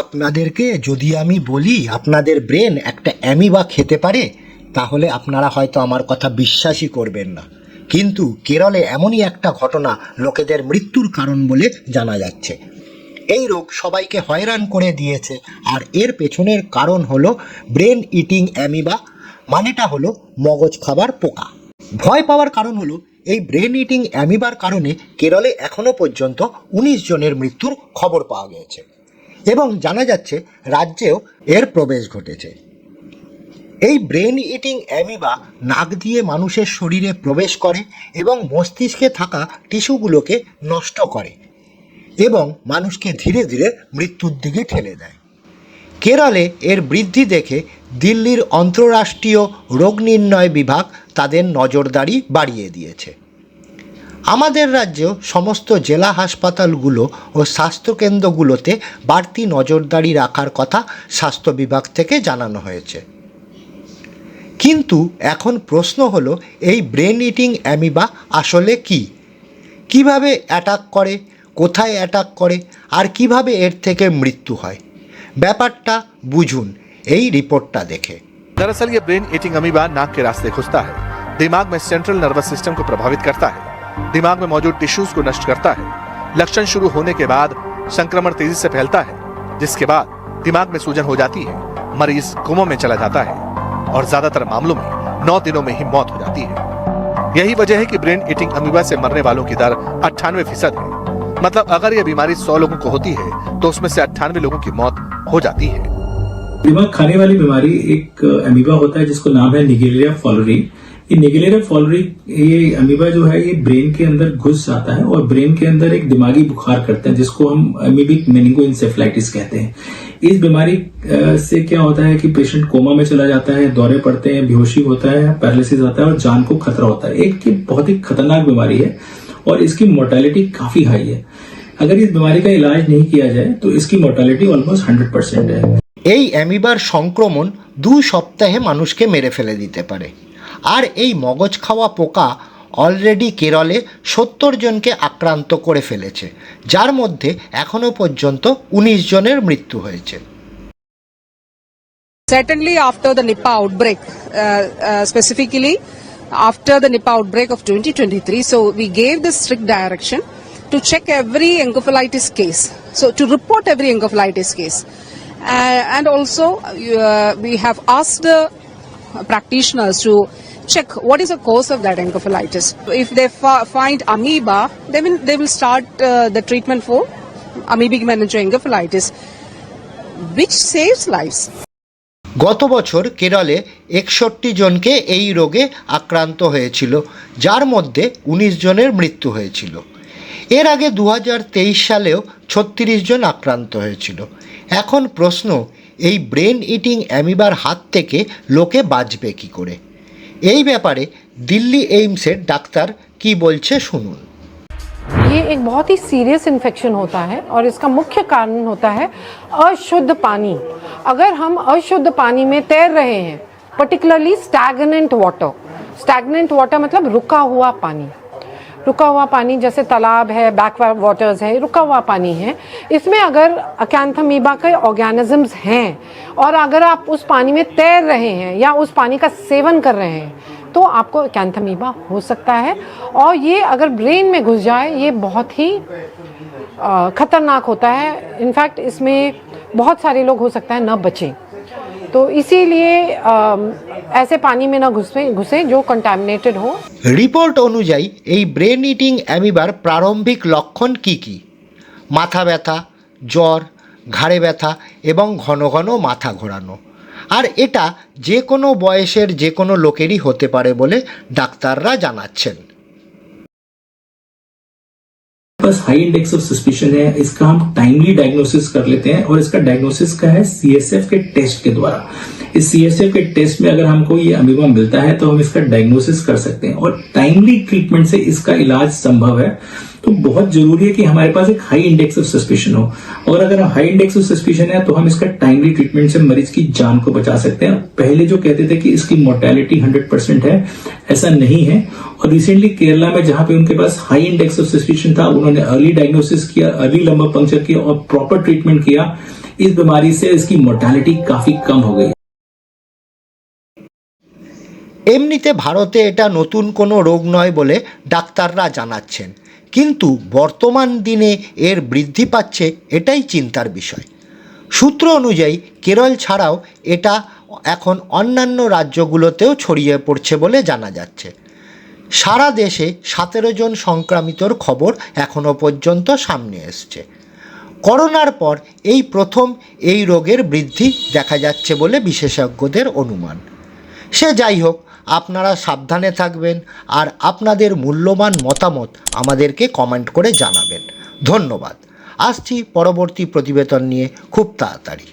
আপনাদেরকে যদি আমি বলি আপনাদের ব্রেন একটা অ্যামিবা খেতে পারে, তাহলে আপনারা হয়তো আমার কথা বিশ্বাসই করবেন না। কিন্তু কেরলে এমনই একটা ঘটনা লোকেদের মৃত্যুর কারণ বলে জানা যাচ্ছে। এই রোগ সবাইকে হয়রান করে দিয়েছে, আর এর পেছনের কারণ হলো ব্রেন ইটিং অ্যামিবা, মানেটা হলো মগজ খাবার পোকা। ভয় পাওয়ার কারণ হলো এই ব্রেন ইটিং অ্যামিবার কারণে কেরলে এখনও পর্যন্ত 19 জনের মৃত্যুর খবর পাওয়া গেছে এবং জানা যাচ্ছে রাজ্যেও এর প্রবেশ ঘটেছে। এই ব্রেন ইটিং অ্যামিবা নাক দিয়ে মানুষের শরীরে প্রবেশ করে এবং মস্তিষ্কে থাকা টিস্যুগুলোকে নষ্ট করে এবং মানুষকে ধীরে ধীরে মৃত্যুর দিকে ঠেলে দেয়। কেরলে এর বৃদ্ধি দেখে দিল্লির আন্তঃরাষ্ট্রীয় রোগ নির্ণয় বিভাগ তাদের নজরদারি বাড়িয়ে দিয়েছে। আমাদের রাজ্যেও সমস্ত জেলা হাসপাতালগুলো ও স্বাস্থ্যকেন্দ্রগুলোতে বাড়তি নজরদারি রাখার কথা স্বাস্থ্য বিভাগ থেকে জানানো হয়েছে। কিন্তু এখন প্রশ্ন হলো, এই ব্রেন ইটিং অ্যামিবা আসলে কি, কিভাবে অ্যাটাক করে, কোথায় অ্যাটাক করে, আর কিভাবে এর থেকে মৃত্যু হয়? ব্যাপারটা বুঝুন এই রিপোর্টটা দেখে। दरअसल ये ब्रेन ईटिंग अमीबा नाक के रास्ते घुसता है, दिमाग में सेंट्रल नर्वस सिस्टम को प्रभावित करता है, दिमाग में मौजूद टिश्यूज को नष्ट करता है। लक्षण शुरू होने के बाद संक्रमण तेजी से फैलता है, जिसके बाद दिमाग में सूजन हो जाती है, मरीज कोमा में चला जाता है और ज्यादातर मामलों में 9 दिनों में ही मौत हो जाती है। यही वजह है कि ब्रेन ईटिंग अमीबा से मरने वालों की दर 98% है। मतलब अगर यह बीमारी 100 लोगों को होती है तो उसमें से 98 लोगों की मौत हो जाती है। दिमाग खाने वाली बीमारी एक अमीबा होता है जिसको नाम है निगेलेरिया फॉलरी। ये निगेलेरिया फॉलरी, ये अमीबा जो है ये ब्रेन के अंदर घुस जाता है और ब्रेन के अंदर एक दिमागी बुखार करते हैं जिसको हम अमीबिक मेनिंगोइंसेफेलाइटिस कहते हैं। इस बीमारी से क्या होता है कि पेशेंट कोमा में चला जाता है, दौरे पड़ते हैं, बेहोशी होता है, पैरालिसिस आता है और जान को खतरा होता है। एक बहुत ही खतरनाक बीमारी है और इसकी मोर्टेलिटी काफी हाई है। अगर इस बीमारी का इलाज नहीं किया जाए तो इसकी मोर्टेलिटी ऑलमोस्ट 100% है। এই অ্যামিবার সংক্রমণ 2 সপ্তাহে মানুষকে মেরে ফেলে দিতে পারে, আর এই মগজ খাওয়া পোকা অলরেডি কেরলে 70 জনকে আক্রান্ত করে ফেলেছে, যার মধ্যে এখনো পর্যন্ত 19 জনের মৃত্যু হয়েছে। Certainly after the Nipah outbreak, specifically after the Nipah outbreak of 2023, so we gave the strict direction to check every encephalitis case, so to report every encephalitis case. And also we have asked the practitioners to check what is the cause of that encephalitis. If they find amoeba, they will start the treatment for amoebic meningoencephalitis, which saves lives. গত বছর কেরলে 61 জনকে এই রোগে আক্রান্ত হয়েছিল, যার মধ্যে 19 জনের মৃত্যু হয়েছিল। এর আগে 2023 সালেও 36 জন আক্রান্ত হয়েছিল। এখন প্রশ্ন, এই ব্রেন ইটিং অ্যামিবার হাত থেকে লোকে বাঁচবে কী করে? এই ব্যাপারে দিল্লি এইমসের ডাক্তার কি বলছে শুনুন। ये एक बहुत ही सीरियस इन्फेक्शन होता है और इसका मुख्य कारण होता है अशुद्ध पानी। अगर हम अशुद्ध पानी में तैर रहे हैं, पर्टिकुलरली स्टैग्नेंट वाटर मतलब रुका हुआ पानी, जैसे तालाब है, बैक वाटर्स है, रुका हुआ पानी है, इसमें अगर अकैंथामीबा के ऑर्गेनिजम्स हैं और अगर आप उस पानी में तैर रहे हैं या उस पानी का सेवन कर रहे हैं तो आपको अकैंथामीबा हो सकता है। और ये अगर ब्रेन में घुस जाए ये बहुत ही खतरनाक होता है। इनफैक्ट इसमें बहुत सारे लोग हो सकता है न बचें, तो इसीलिए ऐसे पानी में ना घुसे जो कंटामिनेटेड हो। রিপোর্ট অনুযায়ী এই ব্রেন ইটিং অ্যামিবার প্রারম্ভিক লক্ষণ কি কি? মাথা ব্যথা, জ্বর, ঘাড়ে ব্যথা এবং ঘন ঘন মাথা ঘোরানো। আর এটা যে কোনো বয়সের যে কোনো লোকেরই হতে পারে বলে ডাক্তাররা জানাচ্ছেন। बस हाई इंडेक्स ऑफ सस्पिशन है, इसका हम टाइमली डायग्नोसिस कर लेते हैं और इसका डायग्नोसिस का है सीएसएफ के टेस्ट के द्वारा। इस सीएसएफ के टेस्ट में अगर हमको ये अमीबा मिलता है तो हम इसका डायग्नोसिस कर सकते हैं और टाइमली ट्रीटमेंट से इसका इलाज संभव है। तो बहुत जरूरी है कि हमारे पास एक हाई इंडेक्स ऑफ सस्पिशन हो, और अगर हाई इंडेक्स ऑफ सस्पिशन है तो हम इसका टाइमली ट्रीटमेंट से मरीज की जान को बचा सकते हैं। पहले जो कहते थे कि इसकी मोर्टेलिटी 100% है, ऐसा नहीं है। और रिसेंटली केरला में जहां पे उनके पास हाई इंडेक्स ऑफ सस्पिशन था, उन्होंने अर्ली डायग्नोसिस किया, अर्ली लंबर पंक्चर किया और प्रॉपर ट्रीटमेंट किया। इस बीमारी से इसकी मोर्टालिटी काफी कम हो गई। এমনিতে ভারতে এটা নতুন কোনো রোগ নয় বলে ডাক্তাররা জানাচ্ছেন, কিন্তু বর্তমান দিনে এর বৃদ্ধি পাচ্ছে এটাই চিন্তার বিষয়। সূত্র অনুযায়ী কেরল ছাড়াও এটা এখন অন্যান্য রাজ্যগুলোতেও ছড়িয়ে পড়ছে বলে জানা যাচ্ছে। সারা দেশে 17 জন সংক্রামিতর খবর এখনও পর্যন্ত সামনে এসছে। করোনার পর এই প্রথম এই রোগের বৃদ্ধি দেখা যাচ্ছে বলে বিশেষজ্ঞদের অনুমান। সে যাই হোক, আপনারা সাবধানে থাকবেন আর আপনাদের মূল্যবান মতামত আমাদেরকে কমেন্ট করে জানাবেন। ধন্যবাদ। আসছি পরবর্তী প্রতিবেদন নিয়ে খুব তাড়াতাড়ি।